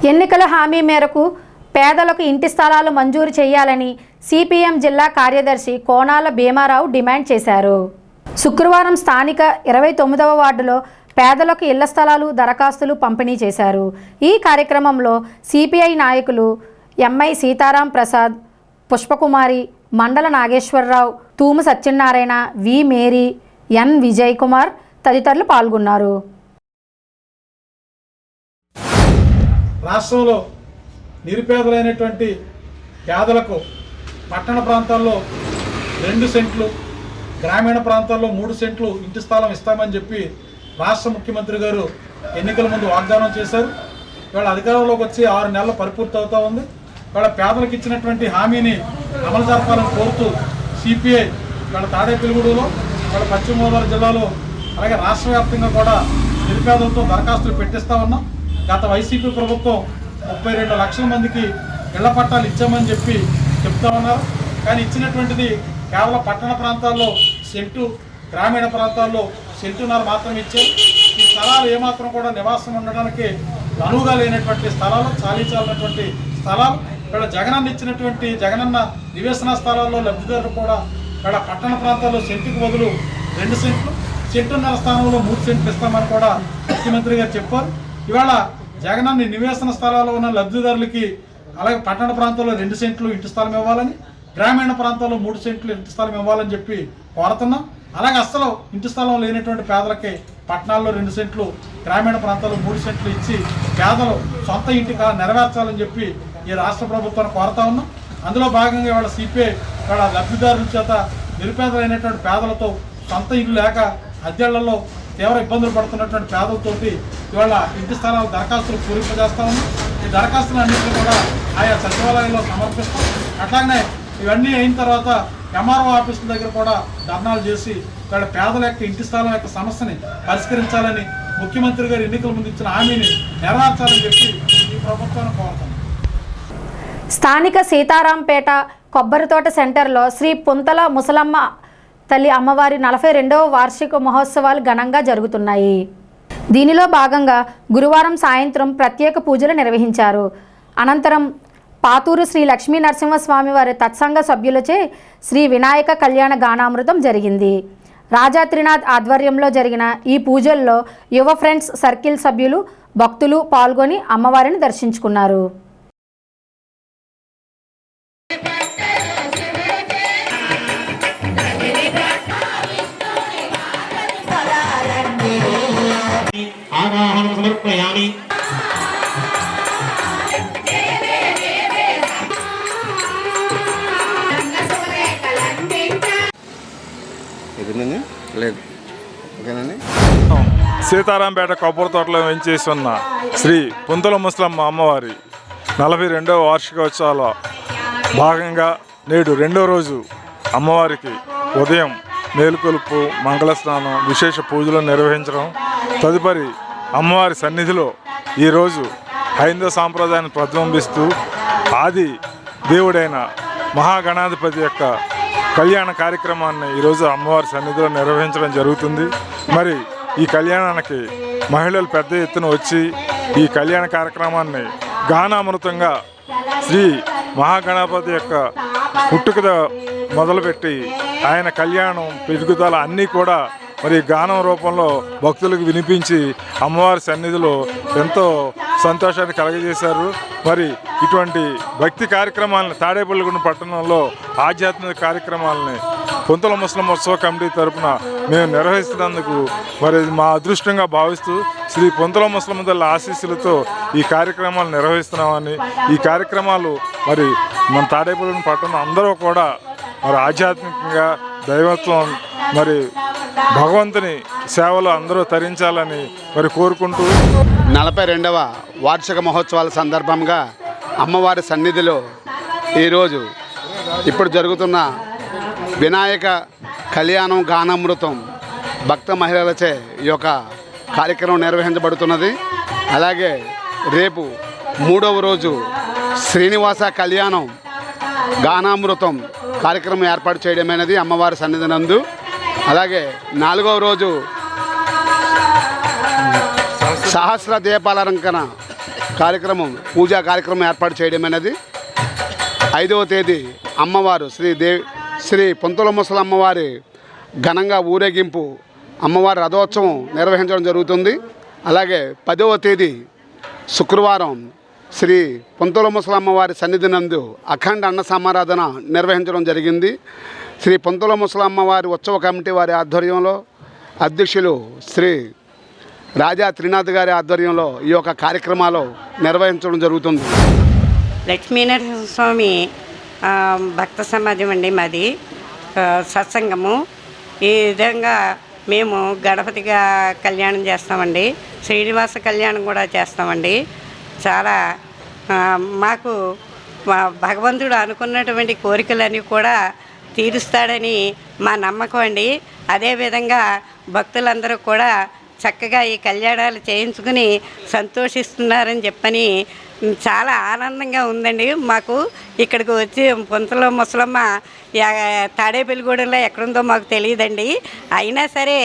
ఎన్నికల హామీ మేరకు పేదలకు ఇంటి స్థలాలు మంజూరు చేయాలని సిపిఎం జిల్లా కార్యదర్శి కోనాల భీమారావు డిమాండ్ చేశారు. శుక్రవారం స్థానిక 29వ వార్డులో పేదలకు ఇళ్ల స్థలాలు దరఖాస్తులు పంపిణీ చేశారు. ఈ కార్యక్రమంలో సిపిఐ నాయకులు ఎంఐ సీతారాం ప్రసాద్, పుష్పకుమారి, మండల నాగేశ్వరరావు, తూము సత్యనారాయణ, వి మేరీ, ఎన్ విజయ్ కుమార్ తదితరులు పాల్గొన్నారు. రాష్ట్రంలో నిరుపేదలైనటువంటి పేదలకు పట్టణ ప్రాంతాల్లో 2 సెంట్లు, గ్రామీణ ప్రాంతాల్లో 3 సెంట్లు ఇంటి స్థలం ఇస్తామని చెప్పి రాష్ట్ర ముఖ్యమంత్రి గారు ఎన్నికల ముందు వాగ్దానం చేశారు. ఇవాళ అధికారంలోకి వచ్చి 6 నెలలు పరిపూర్తి అవుతూ ఉంది. ఇవాళ పేదలకు ఇచ్చినటువంటి హామీని అమలు జరపాలని కోరుతూ సిపిఐ ఇవాళ తాడేపల్లిగూడలో, ఇవాళ పశ్చిమ గోదావరి జిల్లాలో, అలాగే రాష్ట్ర వ్యాప్తంగా కూడా నిరుపేదలతో దరఖాస్తులు పెట్టిస్తూ ఉన్నాం. గత వైసీపీ ప్రభుత్వం 32 లక్షల మందికి ఇళ్ల పట్టాలు ఇచ్చామని చెప్పి చెప్తా ఉన్నారు. కానీ ఇచ్చినటువంటిది కేవలం పట్టణ ప్రాంతాల్లో సెంటు, గ్రామీణ ప్రాంతాల్లో సెంటున్నర మాత్రం ఇచ్చారు. ఈ స్థలాలు ఏమాత్రం కూడా నివాసం ఉండడానికి అనువుగా లేనటువంటి స్థలాలు, చాలీచాలినటువంటి స్థలాలు. ఇక్కడ జగనన్న ఇచ్చినటువంటి జగనన్న నివేశన స్థలాల్లో లబ్ధిదారులు కూడా ఇక్కడ పట్టణ ప్రాంతాల్లో సెంటుకు బదులు 2 సెంట్లు, సెంటున్నర స్థానంలో 3 సెంట్లు ఇస్తామని కూడా ముఖ్యమంత్రి గారు చెప్పారు. ఇవాళ జగనన్న నివేశన స్థలాల్లో ఉన్న లబ్ధిదారులకి అలాగే పట్టణ ప్రాంతాల్లో 2 సెంట్లు ఇంటి స్థలం ఇవ్వాలని, గ్రామీణ ప్రాంతాల్లో 3 సెంట్లు ఇంటి స్థలం ఇవ్వాలని చెప్పి కోరుతున్నాం. అలాగే అసలు ఇంటి స్థలం లేనటువంటి పేదలకి పట్టణాల్లో 2 సెంట్లు, గ్రామీణ ప్రాంతాల్లో 3 సెంట్లు ఇచ్చి పేదలు సొంత ఇంటి నెరవేర్చాలని చెప్పి ఈ రాష్ట్ర ప్రభుత్వాన్ని కోరుతా ఉన్నాం. అందులో భాగంగా ఇవాళ సిపిఐ ఇవాళ లబ్ధిదారుల చేత నిరుపేదలైనటువంటి పేదలతో సొంత ఇల్లు లేక అద్దెళ్లలో తీవ్ర ఇబ్బందులు పడుతున్నటువంటి పేదలతోటి ఇవాళ ఇంటి స్థలాల దరఖాస్తులు పూరింపజేస్తా ఉన్నాం. ఈ దరఖాస్తులు అన్నింటినీ కూడా ఆయా సచివాలయంలో సమర్పిస్తాం. అట్లాగనే ఇవన్నీ అయిన తర్వాత ఎంఆర్ఓ ఆఫీసుల దగ్గర కూడా ధర్నాలు చేసి ఇవాళ పేదల యొక్క ఇంటి స్థలం యొక్క సమస్యని పరిష్కరించాలని, ముఖ్యమంత్రి గారు ఎన్నికల ముందు ఇచ్చిన హామీని నెరవేర్చాలని చెప్పి ఈ ప్రభుత్వాన్ని కోరుతాం. స్థానిక సీతారాంపేట కొబ్బరితోట సెంటర్లో శ్రీ పుంతల ముసలమ్మ తల్లి అమ్మవారి 42వ వార్షిక మహోత్సవాలు ఘనంగా జరుగుతున్నాయి. దీనిలో భాగంగా గురువారం సాయంత్రం ప్రత్యేక పూజలు నిర్వహించారు. అనంతరం పాతూరు శ్రీ లక్ష్మీ నరసింహస్వామి వారి తత్సంగ సభ్యులచే శ్రీ వినాయక కళ్యాణ గానామృతం జరిగింది. రాజా త్రినాథ్ ఆధ్వర్యంలో జరిగిన ఈ పూజల్లో యువ ఫ్రెండ్స్ సర్కిల్ సభ్యులు, భక్తులు పాల్గొని అమ్మవారిని దర్శించుకున్నారు. ఆవాహనం సమర్పయామి. సీతారాంపేట కొబ్బరి తోటలో వెంచేసి ఉన్న శ్రీ పుంతల ముసలమ్మ అమ్మవారి 42వ వార్షికోత్సవాల భాగంగా నేడు 2వ రోజు అమ్మవారికి ఉదయం మేలుకొలుపు, మంగళ స్నానం, విశేష పూజలు నిర్వహించడం, తదుపరి అమ్మవారి సన్నిధిలో ఈరోజు హైందవ సాంప్రదాయాన్ని ప్రతిబింబిస్తూ ఆది దేవుడైన మహాగణాధిపతి యొక్క కళ్యాణ కార్యక్రమాన్ని ఈరోజు అమ్మవారి సన్నిధిలో నిర్వహించడం జరుగుతుంది. మరి ఈ కళ్యాణానికి మహిళలు పెద్ద ఎత్తున వచ్చి ఈ కళ్యాణ కార్యక్రమాన్ని గానామృతంగా శ్రీ మహాగణాధిపతి యొక్క పుట్టుక మొదలుపెట్టి ఆయన కళ్యాణం, పెరుగుదల అన్నీ కూడా మరి గానం రూపంలో భక్తులకు వినిపించి అమ్మవారి సన్నిధిలో ఎంతో సంతోషాన్ని కలగజేశారు. మరి ఇటువంటి భక్తి కార్యక్రమాలను తాడేపల్లిగూడెం పట్టణంలో ఆధ్యాత్మిక కార్యక్రమాలని పుంతల ముసలమ్మ ఉత్సవ కమిటీ తరఫున మేము నిర్వహిస్తున్నందుకు మరి మా అదృష్టంగా భావిస్తూ శ్రీ పుంతల ముసలమ్మ తల్లి ఆశీస్సులతో ఈ కార్యక్రమాలు నిర్వహిస్తున్నామని, ఈ కార్యక్రమాలు మరి మన తాడేపల్లిగూడెం పట్టణం అందరూ కూడా మరి ఆధ్యాత్మికంగా దైవత్వం మరి భగవంతుని సేవలు అందరూ తరించాలని మరి కోరుకుంటూ 42వ వార్షిక మహోత్సవాల సందర్భంగా అమ్మవారి సన్నిధిలో ఈరోజు ఇప్పుడు జరుగుతున్న వినాయక కళ్యాణం గానామృతం భక్త మహిళలచే ఈ యొక్క కార్యక్రమం నిర్వహించబడుతున్నది. అలాగే రేపు 3వ రోజు శ్రీనివాస కళ్యాణం గానామృతం కార్యక్రమం ఏర్పాటు చేయడమైనది అమ్మవారి సన్నిధి నందు. అలాగే 4వ రోజు సహస్ర దీపాలంకరణ పూజా కార్యక్రమం ఏర్పాటు చేయడం అనేది. 5వ తేదీ అమ్మవారు శ్రీ పొంతల ముసలమ్మవారి ఘనంగా ఊరేగింపు అమ్మవారి రథోత్సవం నిర్వహించడం జరుగుతుంది. అలాగే 10వ తేదీ శుక్రవారం శ్రీ పొంతల ముసలమ్మవారి సన్నిధి నందు అఖండ అన్న సమారాధన నిర్వహించడం జరిగింది. శ్రీ పొంతల ముసలమ్మవారి ఉత్సవ కమిటీ వారి ఆధ్వర్యంలో అధ్యక్షులు శ్రీ రాజా త్రినాథ్ గారి ఆధ్వర్యంలో ఈ యొక్క కార్యక్రమాలు నిర్వహించడం జరుగుతుంది. లక్ష్మీనరసింహస్వామి భక్త సమాజం అండి మాది, సత్సంగము. ఈ విధంగా మేము గణపతిగా కళ్యాణం చేస్తామండి, శ్రీనివాస కళ్యాణం కూడా చేస్తామండి. చాలా మాకు భగవంతుడు అనుకున్నటువంటి కోరికలన్నీ కూడా తీరుస్తాడని మా నమ్మకం అండి. అదేవిధంగా భక్తులందరూ కూడా చక్కగా ఈ కళ్యాణాలు చేయించుకుని సంతోషిస్తున్నారని చెప్పని చాలా ఆనందంగా ఉందండి మాకు. ఇక్కడికి వచ్చి పొంతల ముసలమ్మ తాడేపల్లిగూడెంలో ఎక్కడుందో మాకు తెలియదండి. అయినా సరే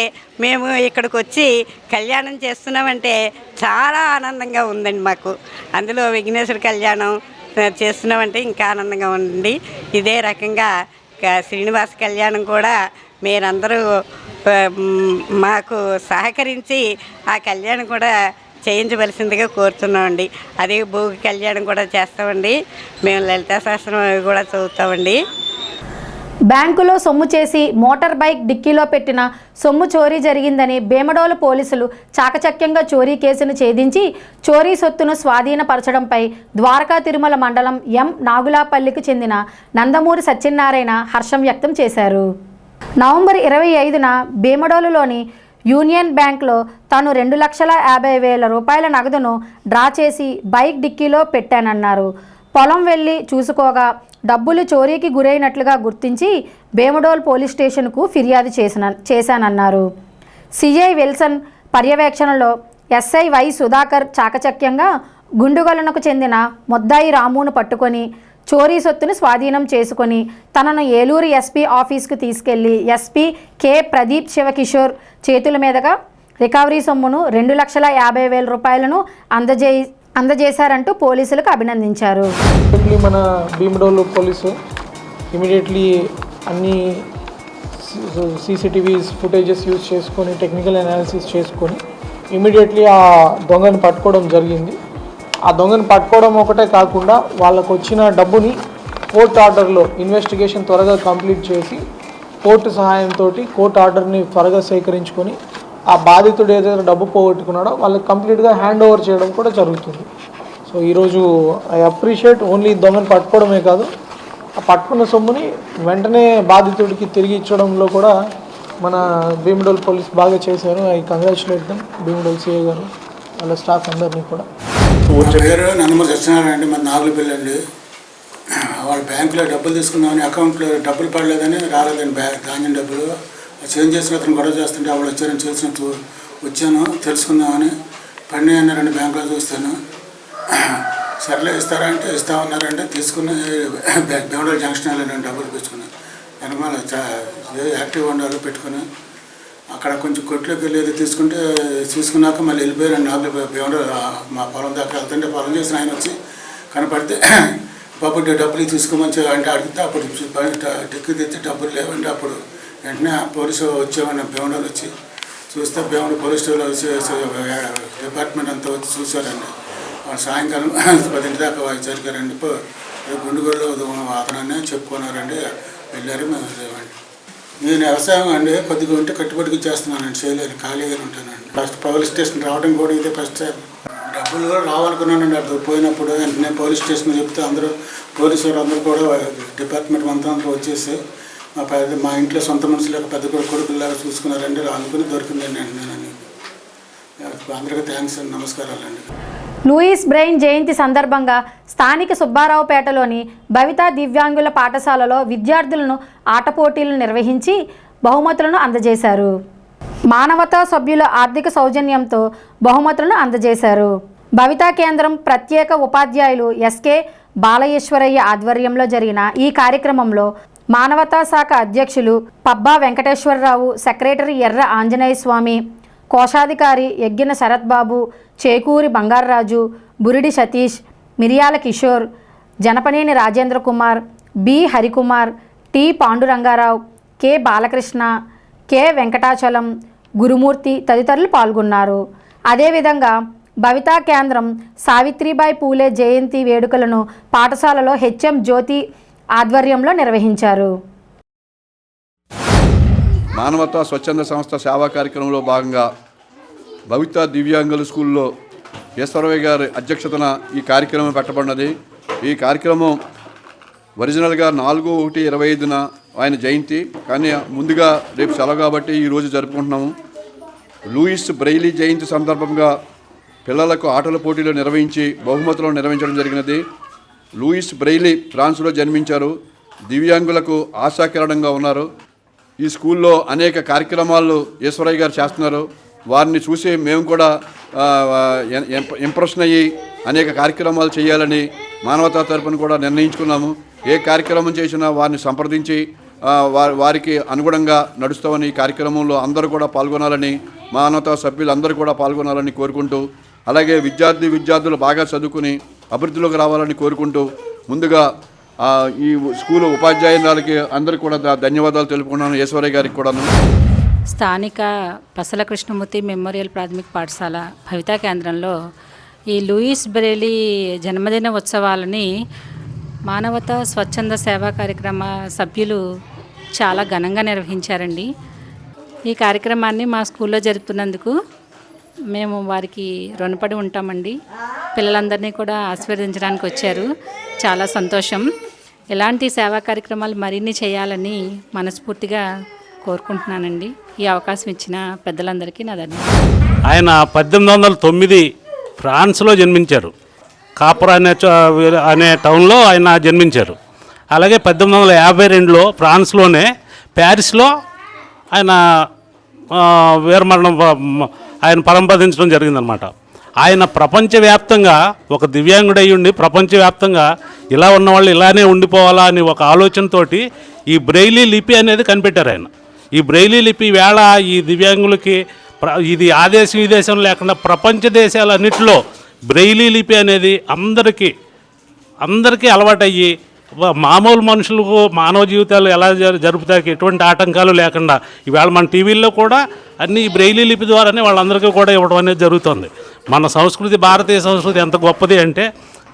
మేము ఇక్కడికి వచ్చి కళ్యాణం చేస్తున్నామంటే చాలా ఆనందంగా ఉందండి మాకు. అందులో విఘ్నేశ్వర కళ్యాణం చేస్తున్నామంటే ఇంకా ఆనందంగా ఉందండి. ఇదే రకంగా శ్రీనివాస కళ్యాణం కూడా మీరందరూ మాకు సహకరించి ఆ కళ్యాణం కూడా చేయించవలసిందిగా కోరుతున్నామండి. అదే భోగి కళ్యాణం కూడా చేస్తామండి. మేము లలితా శాస్త్రం కూడా చదువుతామండి. బ్యాంకులో సొమ్ము చేసి మోటార్ బైక్ డిక్కీలో పెట్టిన సొమ్ము చోరీ జరిగిందని భీమడోలు పోలీసులు చాకచక్యంగా చోరీ కేసును ఛేదించి చోరీ సొత్తును స్వాధీనపరచడంపై ద్వారకా తిరుమల మండలం ఎం నాగులాపల్లికి చెందిన నందమూరి సత్యనారాయణ హర్షం వ్యక్తం చేశారు. నవంబర్ 25న భీమడోలులోని యూనియన్ బ్యాంక్లో తాను 2,50,000 రూపాయల నగదును డ్రా చేసి బైక్ డిక్కీలో పెట్టానన్నారు. పొలం వెళ్ళి చూసుకోగా డబ్బులు చోరీకి గురైనట్లుగా గుర్తించి భీమడోల్ పోలీస్ స్టేషన్కు ఫిర్యాదు చేశానన్నారు. సిఐ విల్సన్ పర్యవేక్షణలో ఎస్ఐ వై సుధాకర్ చాకచక్యంగా గుండుగొలనకు చెందిన ముద్దాయి రామును పట్టుకొని చోరీ సొత్తును స్వాధీనం చేసుకొని తనను ఏలూరు ఎస్పీ ఆఫీస్కు తీసుకెళ్లి ఎస్పీ కె ప్రదీప్ శివకిషోర్ చేతుల మీదుగా రికవరీ సొమ్మును 2,50,000 రూపాయలను అందజేశారంటూ పోలీసులకు అభినందించారు. మన భీమడోలు పోలీసు ఇమీడియట్లీ అన్ని సీసీటీవీస్ ఫుటేజెస్ యూజ్ చేసుకొని టెక్నికల్ అనాలిసిస్ చేసుకొని ఇమీడియట్లీ ఆ దొంగను పట్టుకోవడం జరిగింది. ఆ దొంగను పట్టుకోవడం ఒకటే కాకుండా వాళ్ళకు వచ్చిన డబ్బుని కోర్టు ఆర్డర్లో ఇన్వెస్టిగేషన్ త్వరగా కంప్లీట్ చేసి కోర్టు సహాయంతో కోర్టు ఆర్డర్ని త్వరగా సేకరించుకొని ఆ బాధితుడు ఏదైతే డబ్బు పోగొట్టుకున్నాడో వాళ్ళకి కంప్లీట్గా హ్యాండ్ ఓవర్ చేయడం కూడా జరుగుతుంది. సో ఈరోజు ఐ అప్రిషియేట్ ఓన్లీ దొంగను పట్టుకోవడమే కాదు, ఆ పట్టుకున్న సొమ్ముని వెంటనే బాధితుడికి తిరిగి ఇచ్చడంలో కూడా మన భీమడోల్ పోలీస్ బాగా చేశారు. I congratulate them, Bhimadole CI గారు వాళ్ళ స్టాఫ్ అందరినీ కూడా. పేరు నందమూరి సత్యనారాయణ అండి, మన నాగులపల్లి అండి. వాళ్ళ బ్యాంకులో డబ్బులు తీసుకుందామని అకౌంట్లో డబ్బులు పడలేదని రాలేదండి, ధాన్యం డబ్బులు చేంజ్ చేసిన అతను గొడవ చేస్తుంటే వాళ్ళు వచ్చారని వచ్చాను తెలుసుకుందామని. పడినాయి అన్నారండి బ్యాంకులో చూస్తాను. సర్లే ఇస్తారంటే ఇస్తామన్నారంటే తీసుకుని భీమడోల్ జంక్షన్ వెళ్ళాను, డబ్బులు పెట్టుకుని వెనకాల యాక్టివ్ ఉండాలి పెట్టుకుని అక్కడ కొంచెం కొట్లోకి వెళ్ళేది తీసుకున్నాక మళ్ళీ వెళ్ళిపోయారండి. నాకు భీమడోల్ మా పొలం దాకా వెళ్తుంటే పొలం చేసిన ఆయన వచ్చి కనపడితే బాబు డబ్బులు తీసుకోమని అంటే అడిగితే అప్పుడు డిక్కి తెచ్చి డబ్బులు లేవండి. అప్పుడు వెంటనే పోలీసు వచ్చామని భీమడోల్ వచ్చి చూస్తే భీమడోల్ పోలీస్ స్టేషన్లో వచ్చి డిపార్ట్మెంట్ అంతా వచ్చి చూశారండి. వాళ్ళు సాయంకాలం 10 దాకా జరిగారండి. గుండుగోళ్ళు అతననే చెప్పుకున్నారండి, వెళ్ళారు. మేము లేవండి. నేను వ్యవసాయం అండి కొద్దిగా ఉంటే కట్టుబడికి చేస్తున్నానండి, చేయలేను, ఖాళీగా ఉంటానండి. ఫస్ట్ పోలీస్ స్టేషన్ రావడం కూడా ఇదే ఫస్ట్ టైం. డబ్బులు కూడా రావాలనుకున్నానండి. అప్పుడు పోయినప్పుడు వెంటనే పోలీస్ స్టేషన్ చెప్తే అందరూ పోలీసు వారు అందరూ కూడా డిపార్ట్మెంట్ అంతా వచ్చేసి మా ఇంట్లో సొంత మనుషులకు పెద్ద కొడుకులాగా చూసుకున్నారండి. అనుకుని దొరికిందండి వెంటనే. అందరికీ థ్యాంక్స్ అండి, నమస్కారాలండి. లూయిస్ బ్రెయిన్ జయంతి సందర్భంగా స్థానిక సుబ్బారావుపేటలోని భవితా దివ్యాంగుల పాఠశాలలో విద్యార్థులను ఆట పోటీలు నిర్వహించి బహుమతులను అందజేశారు. మానవతా సభ్యుల ఆర్థిక సౌజన్యంతో బహుమతులను అందజేశారు. భవితా కేంద్రం ప్రత్యేక ఉపాధ్యాయులు ఎస్కే బాలయేశ్వరయ్య ఆధ్వర్యంలో జరిగిన ఈ కార్యక్రమంలో మానవతా శాఖ అధ్యక్షులు పబ్బా వెంకటేశ్వరరావు, సెక్రటరీ ఎర్ర ఆంజనేయ స్వామి, కోశాధికారి యగ్గిన శరత్ బాబు, చేకూరి Bangararaju, Buridi Satish, Miriyala Kishore, Janapaneni Rajendra Kumar, B Harikumar, T Pandurangarao, K Balakrishna, K Venkatachalam, Gurumurthy తదితరులు పాల్గొన్నారు. అదేవిధంగా భవితా కేంద్రం సావిత్రిబాయి పూలే జయంతి వేడుకలను పాఠశాలలో హెచ్ఎం జ్యోతి ఆధ్వర్యంలో నిర్వహించారు. మానవతా స్వచ్ఛంద సంస్థ సేవా కార్యక్రమంలో భాగంగా భవితా దివ్యాంగుల స్కూల్లో ఈశ్వరయ్య గారి అధ్యక్షతన ఈ కార్యక్రమం పెట్టబడినది. ఈ కార్యక్రమం ఒరిజినల్గా 4/1/25 ఆయన జయంతి, కానీ ముందుగా రేపు సెలవు కాబట్టి ఈరోజు జరుపుకుంటున్నాము. లూయిస్ బ్రెయిలీ జయంతి సందర్భంగా పిల్లలకు ఆటల పోటీలు నిర్వహించి బహుమతులను నిర్వహించడం జరిగినది. లూయిస్ బ్రెయిలీ ఫ్రాన్స్లో జన్మించారు. దివ్యాంగులకు ఆశాకిరణంగా ఉన్నారు. ఈ స్కూల్లో అనేక కార్యక్రమాలు ఈశ్వరయ్య గారు చేస్తున్నారు. వారిని చూసి మేము కూడా ఇంప్రెషన్ అయ్యి అనేక కార్యక్రమాలు చేయాలని మానవతా తరపున కూడా నిర్ణయించుకున్నాము. ఏ కార్యక్రమం చేసినా వారిని సంప్రదించి వారికి అనుగుణంగా నడుస్తామని ఈ కార్యక్రమంలో అందరూ కూడా పాల్గొనాలని, మానవతా సభ్యులందరూ కూడా పాల్గొనాలని కోరుకుంటూ, అలాగే విద్యార్థులు బాగా చదువుకుని అభివృద్ధిలోకి రావాలని కోరుకుంటూ, ముందుగా ఈ స్కూలు ఉపాధ్యాయురాలకి అందరికీ కూడా ధన్యవాదాలు తెలుపుకున్నాను. ఈశ్వరయ్య గారికి కూడాను. స్థానిక పసల కృష్ణమూర్తి మెమోరియల్ ప్రాథమిక పాఠశాల భవితా కేంద్రంలో ఈ లూయిస్ బ్రెయిలీ జన్మదిన ఉత్సవాలని మానవతా స్వచ్ఛంద సేవా కార్యక్రమ సభ్యులు చాలా ఘనంగా నిర్వహించారండి. ఈ కార్యక్రమాన్ని మా స్కూల్లో జరుపుతున్నందుకు మేము వారికి రుణపడి ఉంటామండి. పిల్లలందరినీ కూడా ఆశీర్వదించడానికి వచ్చారు. చాలా సంతోషం. ఇలాంటి సేవా కార్యక్రమాలు మరిన్ని చేయాలని మనస్ఫూర్తిగా కోరుకుంటున్నానండి. ఈ అవకాశం ఇచ్చిన పెద్దలందరికీ నా ధన్యవాదాలు. ఆయన 1809 ఫ్రాన్స్లో జన్మించారు. కాపర్ అనే టౌన్లో ఆయన జన్మించారు. అలాగే 1852లో ఫ్రాన్స్లోనే ప్యారిస్లో ఆయన వీరమరణం ఆయన పరంపదించడం జరిగిందనమాట. ఆయన ప్రపంచవ్యాప్తంగా ఒక దివ్యాంగుడై ఉండి ప్రపంచవ్యాప్తంగా ఇలా ఉన్నవాళ్ళు ఇలానే ఉండిపోవాలా అని ఒక ఆలోచనతోటి ఈ బ్రెయిలీ లిపి అనేది కనిపెట్టారు ఆయన. ఈ బ్రెయిలీ లిపి వేళ ఈ దివ్యాంగులకి ఇది ఆ దేశం ఈ దేశం లేకుండా ప్రపంచ దేశాలన్నింటిలో బ్రెయిలీ లిపి అనేది అందరికీ అలవాటయ్యి మామూలు మనుషులకు మానవ జీవితాలు ఎలా జరుపుతానికి ఎటువంటి ఆటంకాలు లేకుండా ఈవేళ మన టీవీల్లో కూడా అన్ని బ్రెయిలీ లిపి ద్వారానే వాళ్ళందరికీ కూడా ఇవ్వడం అనేది జరుగుతుంది. మన సంస్కృతి, భారతీయ సంస్కృతి ఎంత గొప్పది అంటే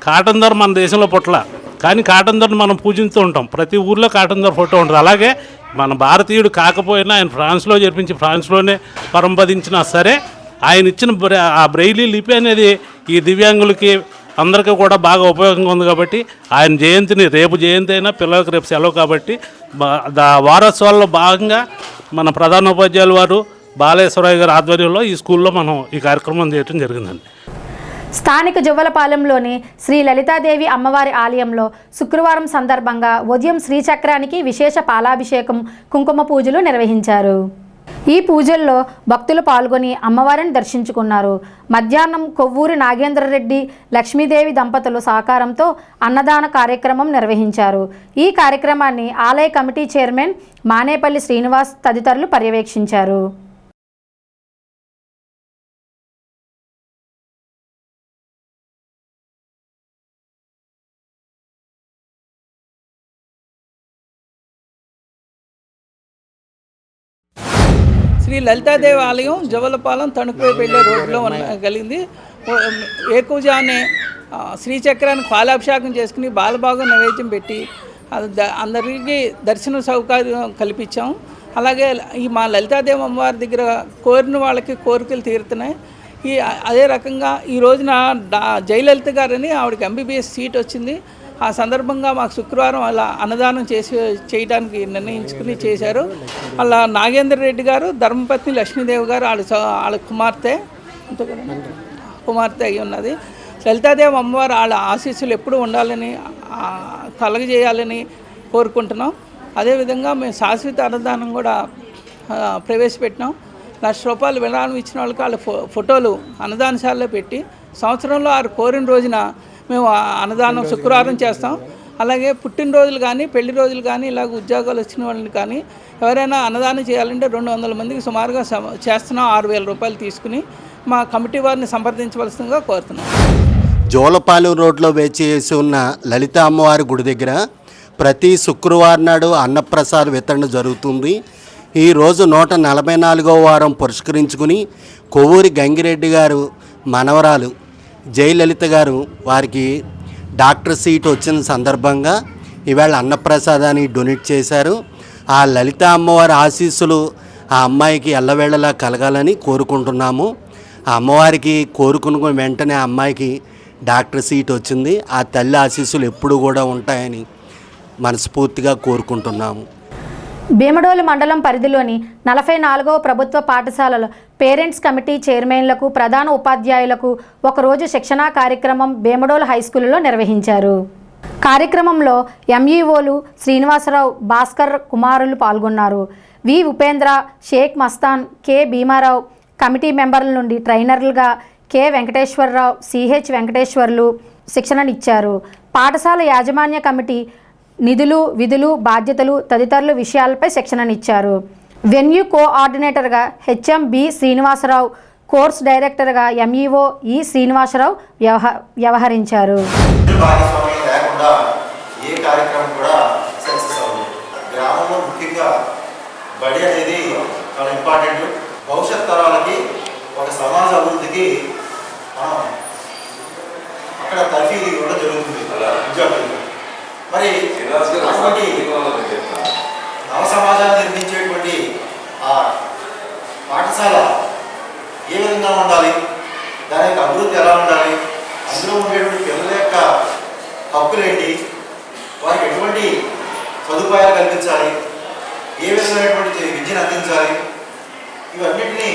కాటన్ దొర మన దేశంలో పుట్ల, కానీ కాటన్ దొరని మనం పూజిస్తూ ఉంటాం. ప్రతి ఊర్లో కాటన్ దొర ఫోటో ఉంటుంది. అలాగే మన భారతీయుడు కాకపోయినా ఆయన ఫ్రాన్స్లో జరిపించి ఫ్రాన్స్లోనే పరంపదించినా సరే ఆయన ఇచ్చిన ఆ బ్రెయిలీ లిపి అనేది ఈ దివ్యాంగులకి అందరికీ కూడా బాగా ఉపయోగంగా ఉంది. కాబట్టి ఆయన జయంతిని, రేపు జయంతి అయినా పిల్లలకు రేపు సెలవు కాబట్టి వారోత్సవాల్లో భాగంగా మన ప్రధానోపాధ్యాయులు వారు బాలేశ్వరయ్య గారి ఆధ్వర్యంలో ఈ స్కూల్లో మనం ఈ కార్యక్రమం చేయడం జరిగిందండి. స్థానిక జువ్వలపాలెంలోని శ్రీ లలితాదేవి అమ్మవారి ఆలయంలో శుక్రవారం సందర్భంగా ఉదయం శ్రీచక్రానికి విశేష పాలాభిషేకం, కుంకుమ పూజలు నిర్వహించారు. ఈ పూజల్లో భక్తులు పాల్గొని అమ్మవారిని దర్శించుకున్నారు. మధ్యాహ్నం కొవ్వూరి నాగేంద్రరెడ్డి, లక్ష్మీదేవి దంపతులు సహకారంతో అన్నదాన కార్యక్రమం నిర్వహించారు. ఈ కార్యక్రమాన్ని ఆలయ కమిటీ చైర్మన్ మానేపల్లి శ్రీనివాస్ తదితరులు పర్యవేక్షించారు. శ్రీ లలితాదేవి ఆలయం జవలపాలెం తణుకువైపు వెళ్ళే రోడ్లో కలిగింది. ఏకూజానే శ్రీచక్రానికి పాలాభిషేకం చేసుకుని బాలభాగం నైవేద్యం పెట్టి అందరికీ దర్శన సౌకర్యం కల్పించాం. అలాగే ఈ మా లలితాదేవి అమ్మవారి దగ్గర కోరిన వాళ్ళకి కోరికలు తీరుతున్నాయి. అదే రకంగా ఈ రోజున జయలలిత గారని ఆవిడకి MBBS సీట్ వచ్చింది. ఆ సందర్భంగా మాకు శుక్రవారం అలా అన్నదానం చేయడానికి నిర్ణయించుకుని చేశారు. అలా నాగేంద్ర రెడ్డి గారు, ధర్మపత్ని లక్ష్మీదేవి గారు వాళ్ళ కుమార్తె అయి ఉన్నది. లలితాదేవి అమ్మవారు వాళ్ళ ఆశీస్సులు ఎప్పుడూ ఉండాలని కలగజేయాలని కోరుకుంటున్నాం. అదేవిధంగా మేము శాశ్వత అన్నదానం కూడా ప్రవేశపెట్టినాం. ₹1,00,000 విరాళం ఇచ్చిన వాళ్ళకి వాళ్ళ ఫోటోలు అన్నదానశాలలో పెట్టి సంవత్సరంలో వారు కోరిన రోజున మేము అన్నదానం శుక్రవారం చేస్తాం. అలాగే పుట్టినరోజులు కానీ పెళ్లి రోజులు కానీ ఇలాగ ఉద్యోగాలు వచ్చిన వాళ్ళని కానీ ఎవరైనా అన్నదానం చేయాలంటే 200 మందికి సుమారుగా చేస్తున్నాం. ₹6,000 తీసుకుని మా కమిటీ వారిని సంప్రదించవలసిందిగా కోరుతున్నాం. జోలపాలెం రోడ్లో వేచేసి ఉన్న లలిత అమ్మవారి గుడి దగ్గర ప్రతి శుక్రవారం నాడు అన్నప్రసాద వితరణ జరుగుతుంది. ఈరోజు 144వ వారం పురస్కరించుకుని కొవ్వూరి గంగిరెడ్డి గారు మనవరాలు జయలలిత గారు వారికి డాక్టర్ సీట్ వచ్చిన సందర్భంగా ఈవేళ అన్నప్రసాదాన్ని డొనేట్ చేశారు. ఆ లలిత అమ్మవారి ఆశీస్సులు ఆ అమ్మాయికి ఎల్లవేళలా కలగాలని కోరుకుంటున్నాము. ఆ అమ్మవారికి కోరుకున్న వెంటనే ఆ అమ్మాయికి డాక్టర్ సీట్ వచ్చింది. ఆ తల్లి ఆశీస్సులు ఎప్పుడు కూడా ఉంటాయని మనస్ఫూర్తిగా కోరుకుంటున్నాము. భీమడోలు మండలం పరిధిలోని 44వ ప్రభుత్వ పాఠశాలలో పేరెంట్స్ కమిటీ చైర్మన్లకు, ప్రధాన ఉపాధ్యాయులకు ఒకరోజు శిక్షణా కార్యక్రమం భీమడోలు హైస్కూల్లో నిర్వహించారు. కార్యక్రమంలో ఎంఈఓలు శ్రీనివాసరావు, భాస్కర్ కుమారులు పాల్గొన్నారు. V Upendra, Sheikh Mastan, K Bhimarao committee మెంబర్ల నుండి ట్రైనర్లుగా కె వెంకటేశ్వరరావు, సిహెచ్ వెంకటేశ్వర్లు శిక్షణనిచ్చారు. పాఠశాల యాజమాన్య కమిటీ నిధులు, విధులు, బాధ్యతలు తదితరుల విషయాలపై శిక్షణనిచ్చారు. వెన్యూ కోఆర్డినేటర్గా హెచ్ఎం బి శ్రీనివాసరావు, కోర్స్ డైరెక్టర్గా ఎంఈఓ ఈ శ్రీనివాసరావు వ్యవహరించారు. ఏ కార్యక్రమం కూడా సక్సెస్ అవ్వదు. గ్రామంలో ముఖ్యంగా బడి అనేది చాలా ఇంపార్టెంట్. భవిష్యత్ తరాలకి ఒక సమాజ అభివృద్ధికి మనం అక్కడ తర్ఫీదు ఇవ్వడం జరుగుతుంది విద్యార్థులు. మరి అటువంటి నవ సమాజాన్ని నిర్మించేటువంటి ఆ పాఠశాల ఏ విధంగా ఉండాలి, దాని యొక్క అభివృద్ధి ఎలా ఉండాలి, అందులో ఉండేటువంటి పిల్లల యొక్క హక్కులేంటి, వారికి ఎటువంటి సదుపాయాలు కల్పించాలి, ఏ విధమైనటువంటి విద్యను అందించాలి, ఇవన్నిటినీ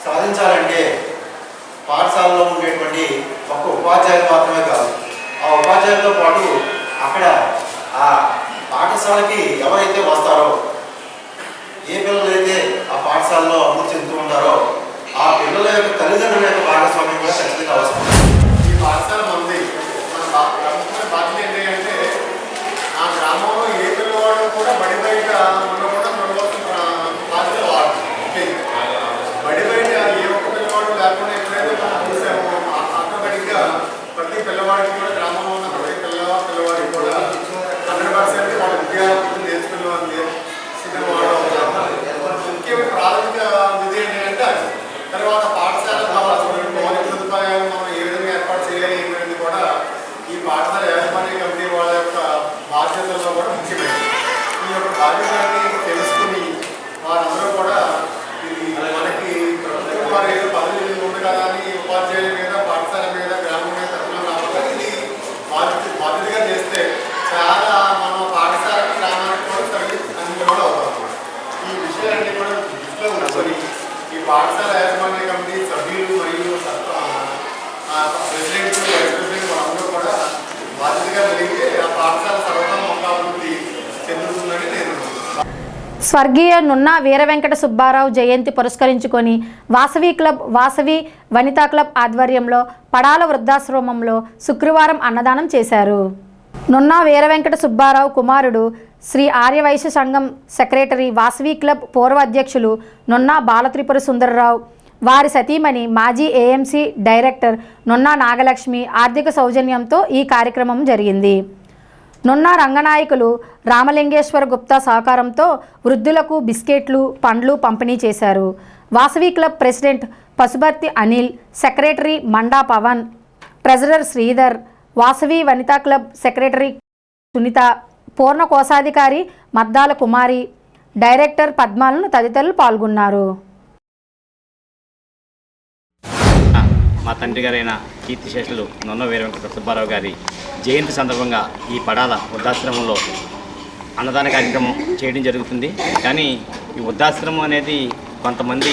సాధించాలంటే పాఠశాలలో ఉండేటువంటి ఒక్క ఉపాధ్యాయులు మాత్రమే కాదు, ఆ ఉపాధ్యాయులతో పాటు అక్కడ ఆ పాఠశాలకి ఎవరైతే వస్తారో, ఏ పిల్లలైతే ఆ పాఠశాలలో అభివృద్ధి చెందుతూ ఉంటారో ఆ పిల్లల యొక్క తల్లిదండ్రుల యొక్క భాగస్వామ్యం కూడా ఖచ్చితంగా అవసరం. ఈ పాఠశాల ఉంది. మన బాధ్యత ఏంటి అంటే ఆ గ్రామంలో ఏ పిల్లవాడు కూడా బడి బయట ఉండకుండా చూడవలసిన బాధ్యత వాడు. బడి బయట ఏ ఒక్క పిల్లవాడు లేకుండా ఎప్పుడైతే మనం చూసామో ఆటోమేటిక్గా ప్రతి పిల్లవాడికి కూడా గ్రామంలో ఉన్న ప్రతి పిల్లవాడికి కూడా 100% వాళ్ళ విద్యార్థులు నేర్చుకునే వాళ్ళు ముఖ్యమైన ప్రాథమిక విధి ఏంటంటే అది. తర్వాత పాఠశాల కావాల్సిన మౌలిక సదుపాయాలు మనం ఏ విధంగా ఏర్పాటు చేయాలి అనేది కూడా ఈ పాఠశాల యాజమాన్య కమిటీ వాళ్ళ యొక్క బాధ్యతల్లో కూడా ముఖ్యమైనది. ఈ యొక్క బాధ్యతని తెలుసుకుని వారందరూ కూడా ఇది మనకి ప్రభుత్వం వారు ఏదో పదవి ఉంది కదా అని ఉపాధ్యాయుల మీద, పాఠశాల మీద, గ్రామం మీద తరఫున రావాలి. ఇది బాధ్యతగా చేస్తే చాలా మన పాఠశాలకు, గ్రామానికి కూడా సర్వీస్ అందుబాటులో అవుతాం. ఈ విషయాలన్నీ కూడా దృష్టిలో ఉంచుకొని ఈ పాఠశాల యాజమాన్య కమిటీ సభ్యులు మరియు ప్రెసిడెంట్, వైస్ ప్రెసిడెంట్ వాళ్ళందరూ కూడా బాధ్యతగా కలిగితే ఆ పాఠశాల సర్వతోముఖాభివృద్ధి చెందుతుందని నేను. స్వర్గీయ నున్నా వీర వెంకట సుబ్బారావు జయంతి పురస్కరించుకొని వాసవి క్లబ్, వాసవి వనితా క్లబ్ ఆధ్వర్యంలో పడాల వృద్ధాశ్రమంలో శుక్రవారం అన్నదానం చేశారు. నున్నా వీర వెంకట సుబ్బారావు కుమారుడు, శ్రీ ఆర్యవైశ్య సంఘం సెక్రటరీ, వాసవి క్లబ్ పూర్వ అధ్యక్షులు నున్నా బాలత్రిపుర సుందరరావు, వారి సతీమణి మాజీ ఏఎంసీ డైరెక్టర్ నున్నా నాగలక్ష్మి ఆర్థిక సౌజన్యంతో ఈ కార్యక్రమం జరిగింది. నున్నా రంగనాయకులు రామలింగేశ్వర గుప్తా సహకారంతో వృద్ధులకు బిస్కెట్లు, పండ్లు పంపిణీ చేశారు. Vasavi club president Pasubharthi Anil, secretary Manda Pavan, treasurer Sridhar, Vasavi Vanitha club secretary Sunitha, Purna కోశాధికారి మద్దాల కుమారి, డైరెక్టర్ పద్మాలను తదితరులు పాల్గొన్నారు. మా తండ్రి గారైన కీర్తిశేషులు నున్న వీర వెంకట సుబ్బారావు గారి జయంతి సందర్భంగా ఈ పడాల వృద్ధాశ్రమంలో అన్నదాన కార్యక్రమం చేయడం జరుగుతుంది. కానీ ఈ వృద్ధాశ్రమం అనేది కొంతమంది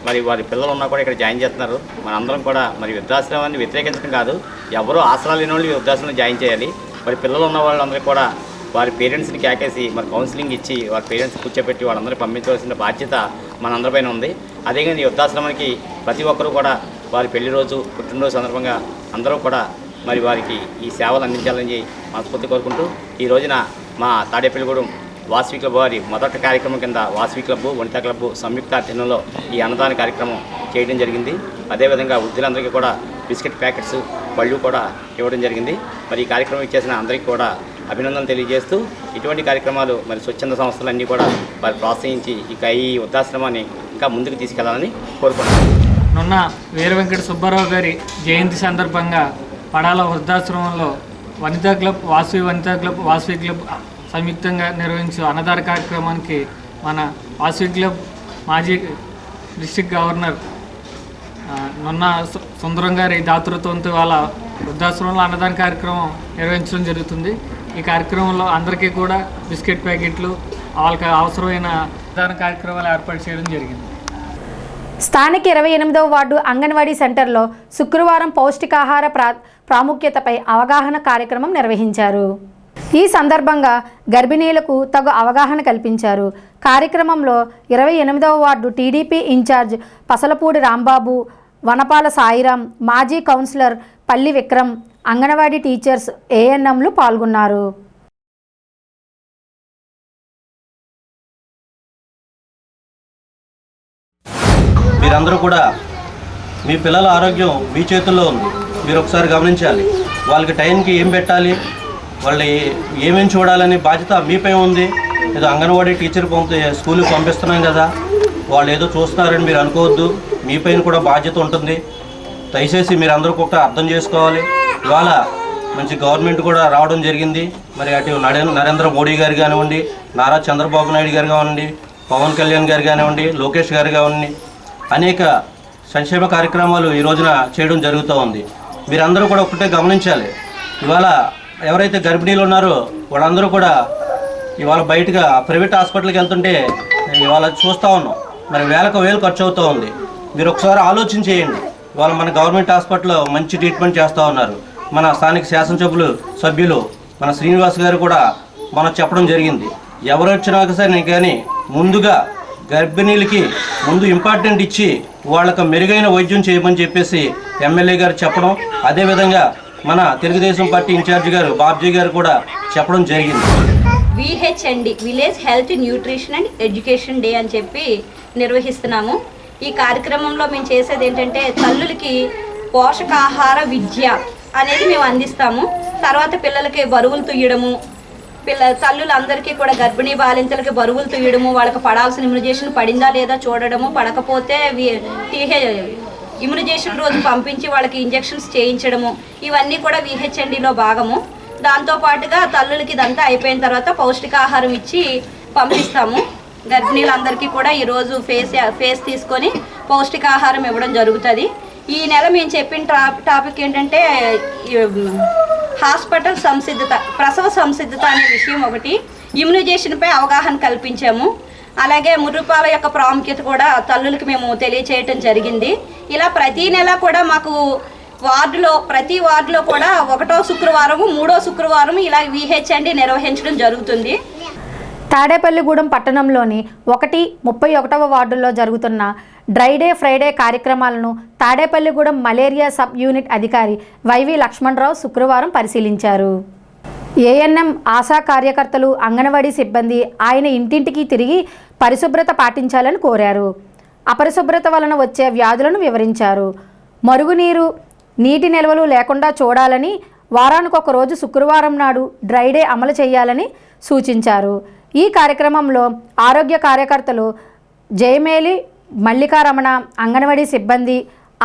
వారి పిల్లలు ఉన్నా కూడా ఇక్కడ జాయిన్ చేస్తున్నారు. మనందరం కూడా మరి వృద్ధాశ్రమాన్ని వ్యతిరేకించడం కాదు, ఎవరో ఆసరా లేని వాళ్ళు వృద్ధాశ్రమం జాయిన్ చేయాలి. మరి పిల్లలు ఉన్న వాళ్ళందరూ కూడా వారి పేరెంట్స్ని కేకేసి మరి కౌన్సిలింగ్ ఇచ్చి వారి పేరెంట్స్ కూర్చోబెట్టి వాళ్ళందరూ పంపించవలసిన బాధ్యత మనందరిపైన ఉంది. అదేవిధంగా ఈ వృద్ధాశ్రమానికి ప్రతి ఒక్కరూ కూడా వారి పెళ్లి రోజు, పుట్టినరోజు సందర్భంగా అందరూ కూడా మరి వారికి ఈ సేవలు అందించాలని మనస్ఫూర్తి కోరుకుంటూ ఈ రోజున మా తాడేపల్లిగూడెం వాసవి క్లబ్ వారి మొదటి కార్యక్రమం కింద వాసవి క్లబ్బు, వనితా క్లబ్బు సంయుక్త ఆధ్వర్యంలో ఈ అన్నదాన కార్యక్రమం చేయడం జరిగింది. అదేవిధంగా వృద్ధులందరికీ కూడా బిస్కెట్ ప్యాకెట్స్ పళ్ళు కూడా ఇవ్వడం జరిగింది. మరి ఈ కార్యక్రమం ఇచ్చేసిన అందరికీ కూడా అభినందనలు తెలియజేస్తూ ఇటువంటి కార్యక్రమాలు మరి స్వచ్ఛంద సంస్థలన్నీ కూడా వారు ప్రోత్సహించి ఇక ఈ వృద్ధాశ్రమాన్ని ఇంకా ముందుకు తీసుకెళ్లాలని కోరుకుంటున్నాను. నున్న వీర వెంకట సుబ్బారావు గారి జయంతి సందర్భంగా పడాల వృద్ధాశ్రమంలో వనితా క్లబ్, వాసవి క్లబ్ సంయుక్తంగా నిర్వహించే అన్నదాన కార్యక్రమానికి మన వాసవి క్లబ్ మాజీ డిస్ట్రిక్ట్ గవర్నర్ నున్న సుందరం గారి దాతృత్వంతో వాళ్ళ వృద్ధాశ్రమంలో అన్నదాన కార్యక్రమం నిర్వహించడం జరుగుతుంది. ఈ కార్యక్రమంలో అందరికీ కూడా బిస్కెట్ ప్యాకెట్లు, వాళ్ళకి అవసరమైన అన్నదాన కార్యక్రమాలు ఏర్పాటు చేయడం జరిగింది. స్థానిక 28వ వార్డు అంగన్వాడీ సెంటర్లో శుక్రవారం పౌష్టికాహార ప్రాముఖ్యతపై అవగాహన కార్యక్రమం నిర్వహించారు. ఈ సందర్భంగా గర్భిణీలకు తగు అవగాహన కల్పించారు. కార్యక్రమంలో 28వ ward TDP incharge Pasalapudi Rambabu, Vanapala Sairam, మాజీ కౌన్సిలర్ పల్లి విక్రమ్, అంగన్వాడీ టీచర్స్, ఏఎన్ఎంలు పాల్గొన్నారు. మీరందరూ కూడా మీ పిల్లల ఆరోగ్యం మీ చేతుల్లో ఉంది. మీరు ఒకసారి గమనించాలి. వాళ్ళకి టైంకి ఏం పెట్టాలి, వాళ్ళు ఏమేమి చూడాలనే బాధ్యత మీపై ఉంది. ఏదో అంగన్వాడీ టీచర్ స్కూల్కి పంపిస్తున్నాం కదా, వాళ్ళు ఏదో చూస్తున్నారని మీరు అనుకోవద్దు. మీపైన కూడా బాధ్యత ఉంటుంది. దయచేసి మీరు అందరూ కూడా అర్థం చేసుకోవాలి. ఇవాళ మంచి గవర్నమెంట్ కూడా రావడం జరిగింది. మరి అటు నరేంద్ర మోడీ గారు కానివ్వండి, నారా చంద్రబాబు నాయుడు గారు కానివ్వండి, పవన్ కళ్యాణ్ గారు కానివ్వండి, లోకేష్ గారు కానివ్వండి, అనేక సంక్షేమ కార్యక్రమాలు ఈ రోజున చేయడం జరుగుతూ ఉంది. మీరందరూ కూడా ఒకటే గమనించాలి. ఇవాళ ఎవరైతే గర్భిణీలు ఉన్నారో వాళ్ళందరూ కూడా ఇవాళ బయటగా ప్రైవేట్ హాస్పిటల్కి వెళ్తుంటే ఇవాళ చూస్తూ ఉన్నాం. మరి వేలు ఖర్చు అవుతూ ఉంది. మీరు ఒకసారి ఆలోచన చేయండి. ఇవాళ మన గవర్నమెంట్ హాస్పిటల్లో మంచి ట్రీట్మెంట్ చేస్తూ ఉన్నారు. మన స్థానిక సభ్యులు మన శ్రీనివాస్ గారు కూడా మనం చెప్పడం జరిగింది. ఎవరు వచ్చినాక సరే కానీ ముందుగా గర్భిణీలకి ముందు ఇంపార్టెంట్ ఇచ్చి వాళ్ళకు మెరుగైన వైద్యం చేయమని చెప్పేసి ఎమ్మెల్యే గారు చెప్పడం, అదేవిధంగా మన తెలుగుదేశం పార్టీ ఇన్ఛార్జి గారు బాబ్జీ గారు కూడా చెప్పడం జరిగింది. VHND village health nutrition and education day అని చెప్పి నిర్వహిస్తున్నాము. ఈ కార్యక్రమంలో మేము చేసేది ఏంటంటే తల్లులకి పోషకాహార విద్య అనేది మేము అందిస్తాము. తర్వాత పిల్లలకి బరువులు తుయ్యడము, తల్లులందరికీ కూడా గర్భిణీ బాలింతలకి బరువులు తీయడము, వాళ్ళకి పడాల్సిన ఇమ్యునైజేషన్ పడిందా లేదా చూడడము, పడకపోతే ఇమ్యునైజేషన్ రోజు పంపించి వాళ్ళకి ఇంజెక్షన్స్ చేయించడము, ఇవన్నీ కూడా VHNDలో భాగము. దాంతోపాటుగా తల్లులకి ఇదంతా అయిపోయిన తర్వాత పౌష్టికాహారం ఇచ్చి పంపిస్తాము. గర్భిణీలందరికీ కూడా ఈరోజు ఫేస్ తీసుకొని పౌష్టికాహారం ఇవ్వడం జరుగుతుంది. ఈ నెల మేము చెప్పిన టాపిక్ ఏంటంటే హాస్పిటల్ సంసిద్ధత, ప్రసవ సంసిద్ధత అనే విషయం ఒకటి, ఇమ్యునైజేషన్పై అవగాహన కల్పించాము. అలాగే ముర్రుపాల యొక్క ప్రాముఖ్యత కూడా తల్లులకి మేము తెలియచేయటం జరిగింది. ఇలా ప్రతి నెల కూడా మాకు ప్రతి వార్డులో కూడా 1వ శుక్రవారము 3వ శుక్రవారం ఇలా VHND నిర్వహించడం జరుగుతుంది. తాడేపల్లిగూడెం పట్టణంలోని 31వ వార్డుల్లో జరుగుతున్న డ్రై డే ఫ్రైడే కార్యక్రమాలను తాడేపల్లిగూడెం మలేరియా సబ్ యూనిట్ అధికారి వైవి లక్ష్మణరావు శుక్రవారం పరిశీలించారు. ఏఎన్ఎం ఆశా కార్యకర్తలు, అంగన్వాడీ సిబ్బంది ఆయన ఇంటింటికి తిరిగి పరిశుభ్రత పాటించాలని కోరారు. అపరిశుభ్రత వలన వచ్చే వ్యాధులను వివరించారు. మరుగునీరు, నీటి నిల్వలు లేకుండా చూడాలని, వారానికి ఒక రోజు శుక్రవారం నాడు డ్రై డే అమలు చేయాలని సూచించారు. ఈ కార్యక్రమంలో ఆరోగ్య కార్యకర్తలు జయమేలి, మల్లికారమణ, అంగన్వాడీ సిబ్బంది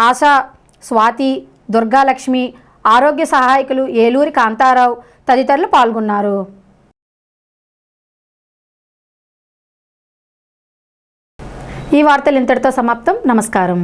ఆశా, స్వాతి, దుర్గాలక్ష్మి, ఆరోగ్య సహాయకులు ఏలూరి కాంతారావు తదితరులు పాల్గొన్నారు. ఈ వార్తలు ఇంతటితో సమాప్తం. నమస్కారం.